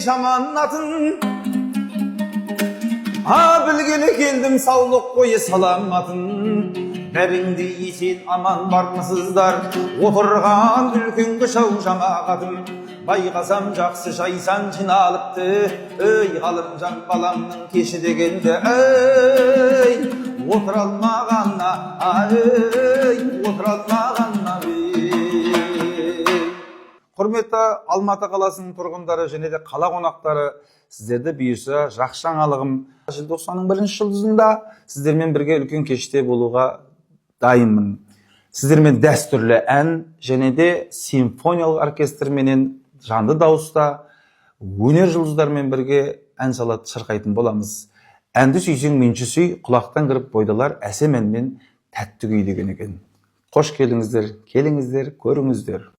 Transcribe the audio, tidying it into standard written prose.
жаманатын. Білгелі келдім саулық қойы саламатын. Бәріңді есен аман бармысыздар, отырған үлкенгі шау жамағатым. Байқасам жақсы жайсан жиналыпты, өй ғалымжан баламның кеші дегенде, өй отыр алмағанна, өй отыр алмағанна. Құрметті Алматы қаласының тұрғындары және де қала қонақтары, сіздерді бұйырса жақсы жаңалығым. Желтоқсанның 1-ші жұлдызында сіздермен бірге үлкен кеште болуға дайынмын. Сіздермен дәстүрлі ән және де симфониялық оркестрменен жанды дауыста өнер жұлдыздармен бірге ән салат шырқайтын боламыз. Әнді сүйсең менші сүй, құлақтан кіріп бойдалар әсем әнмен тәтті күй деген екен. Қош келдіңіздер, келіңіздер, көріңіздер.